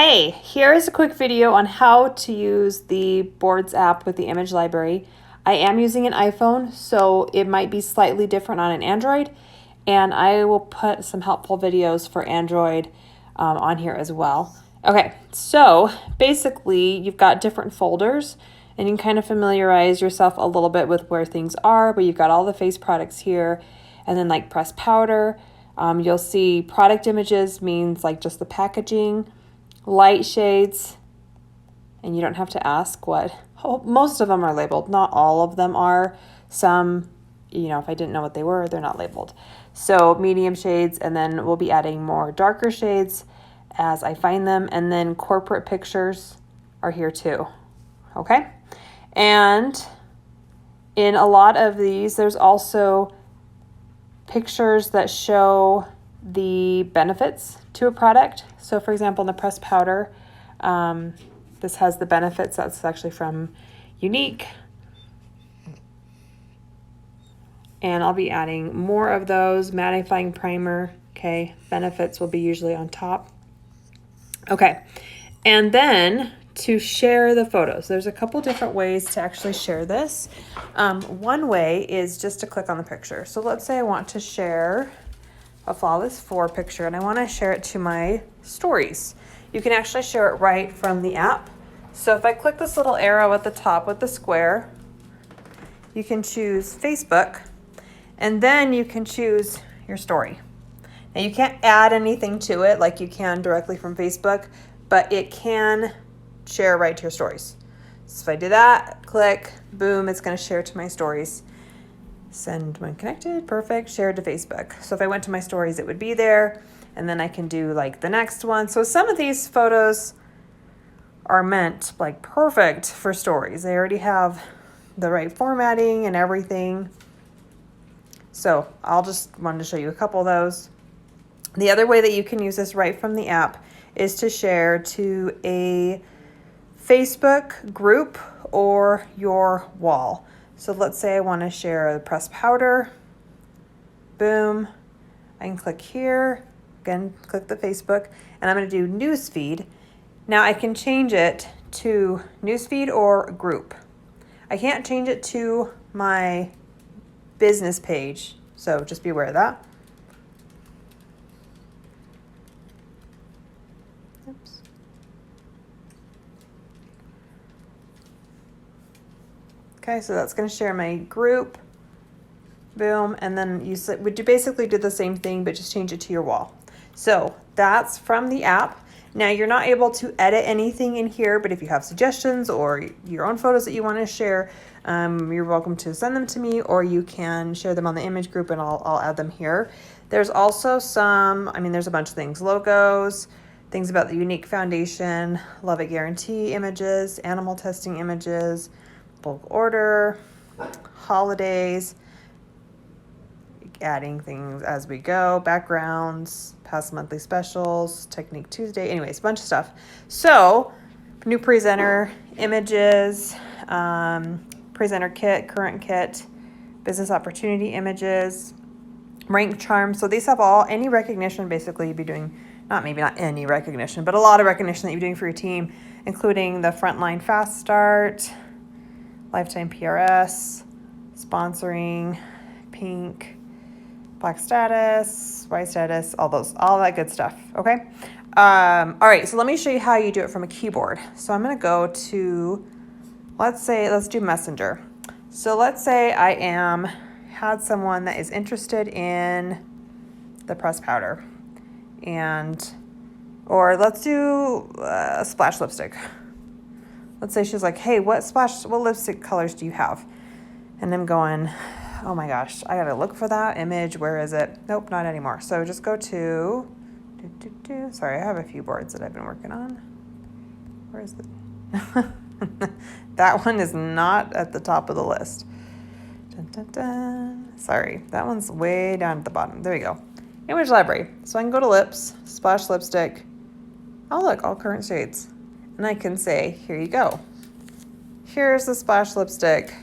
Hey, here's a quick video on how to use the Boards app with the image library. I am using an iPhone, so it might be slightly different on an Android, and I will put some helpful videos for Android on here as well. Okay, so basically you've got different folders, and you can kind of familiarize yourself a little bit with where things are, but you've got all the face products here, and then like pressed powder. You'll see product images means like just the packaging, light shades, and you don't have to ask what. Most of them are labeled. Not all of them are. Some, if I didn't know what they were, they're not labeled. So medium shades, and then we'll be adding more darker shades as I find them. And then corporate pictures are here too. Okay? And in a lot of these, there's also pictures that show the benefits to a product. So for example, in the pressed powder, this has the benefits. That's actually from Younique. And I'll be adding more of those. Mattifying primer, okay, benefits will be usually on top. Okay, and then to share the photos, there's a couple different ways to actually share this. One way is just to click on the picture. So let's say I want to share a Flawless 4 picture and I want to share it to my stories. You can actually share it right from the app. So if I click this little arrow at the top with the square, you can choose Facebook, and then you can choose your story. Now you can't add anything to it like you can directly from Facebook, but it can share right to your stories. So if I do that, click, boom, it's going to share to my stories. Send when connected, perfect, share to Facebook. So if I went to my stories, it would be there, and then I can do like the next one. So some of these photos are meant like perfect for stories. They already have the right formatting and everything. So I'll just wanted to show you a couple of those. The other way that you can use this right from the app is to share to a Facebook group or your wall. So let's say I want to share the pressed powder. Boom. I can click here. Again, click the Facebook. And I'm going to do newsfeed. Now I can change it to newsfeed or group. I can't change it to my business page. So just be aware of that. Oops. Okay, so that's going to share my group. Boom. And then you would basically do the same thing, but just change it to your wall. So that's from the app. Now you're not able to edit anything in here, but if you have suggestions or your own photos that you want to share, you're welcome to send them to me, or you can share them on the image group and I'll add them here. There's also there's a bunch of things, logos, things about the Younique Foundation, Love It Guarantee images, animal testing images, bulk order, holidays, adding things as we go, backgrounds, past monthly specials, Technique Tuesday, anyways, a bunch of stuff. So new presenter images, presenter kit, current kit, business opportunity images, rank charm. So these have any recognition basically you'd be doing, not any recognition, but a lot of recognition that you're doing for your team, including the Frontline Fast Start, Lifetime PRS, sponsoring, pink, black status, white status, all that good stuff. Okay. All right. So let me show you how you do it from a keyboard. So I'm going to go to, let's do Messenger. So let's say I had someone that is interested in the pressed powder, or let's do a splash lipstick. Let's say she's like, hey, what lipstick colors do you have? And I'm going, oh my gosh, I gotta look for that image. Where is it? Nope, not anymore. So just go to, sorry, I have a few boards that I've been working on. Where is it? That one is not at the top of the list. Dun, dun, dun. Sorry, that one's way down at the bottom. There we go. Image library. So I can go to lips, splash lipstick. Oh look, all current shades. And I can say, here you go. Here's the splash lipstick.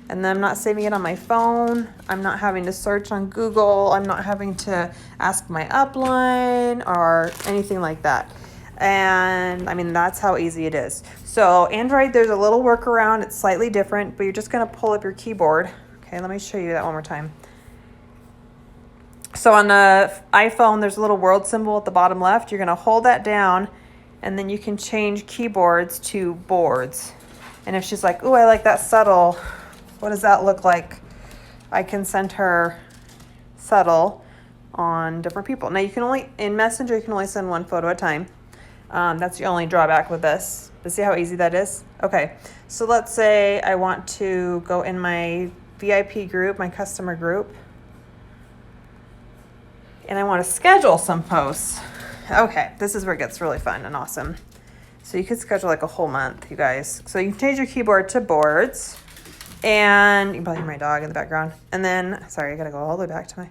And then I'm not saving it on my phone. I'm not having to search on Google. I'm not having to ask my upline or anything like that. And I mean, that's how easy it is. So Android, there's a little workaround. It's slightly different, but you're just going to pull up your keyboard. Okay, let me show you that one more time. So on the iPhone, there's a little world symbol at the bottom left. You're going to hold that down, and then you can change keyboards to boards. And if she's like, ooh, I like that subtle, what does that look like? I can send her subtle on different people. Now you can only, in Messenger, you can only send one photo at a time. That's the only drawback with this. But see how easy that is? Okay, so let's say I want to go in my VIP group, my customer group, and I want to schedule some posts. Okay, this is where it gets really fun and awesome. So you could schedule like a whole month, you guys. So you can change your keyboard to boards, and you can probably hear my dog in the background. And then, sorry, I gotta go all the way back to my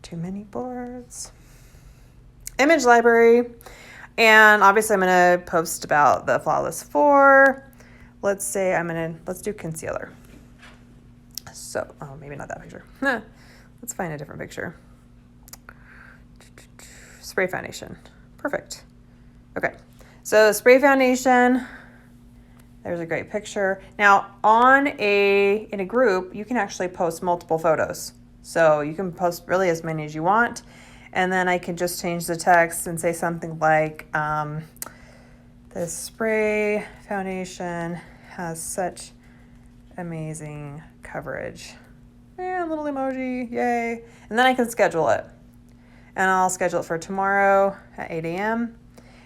too many boards. Image library. And obviously I'm going to post about the Flawless 4. Let's say let's do concealer. So, oh, maybe not that picture. Let's find a different picture. Spray foundation. Perfect. Okay. So spray foundation. There's a great picture. Now in a group, you can actually post multiple photos. So you can post really as many as you want. And then I can just change the text and say something like, this spray foundation has such amazing coverage. Yeah, little emoji, yay. And then I can schedule it. And I'll schedule it for tomorrow at 8 a.m.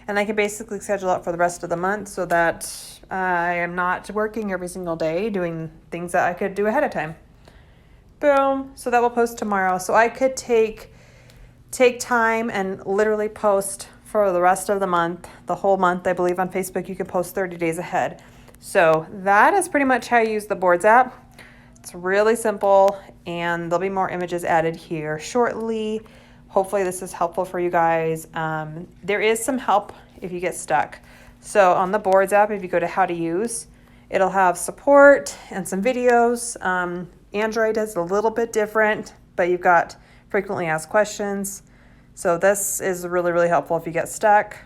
And I can basically schedule it for the rest of the month so that I am not working every single day doing things that I could do ahead of time. Boom. So that will post tomorrow. So I could take time and literally post for the rest of the month, the whole month. I believe on Facebook you can post 30 days ahead. So that is pretty much how you use the Boards app. It's really simple, and there'll be more images added here shortly. Hopefully this is helpful for you guys. There is some help if you get stuck. So on the Boards app, if you go to how to use, it'll have support and some videos. Android is a little bit different, but you've got frequently asked questions. So this is really, really helpful if you get stuck.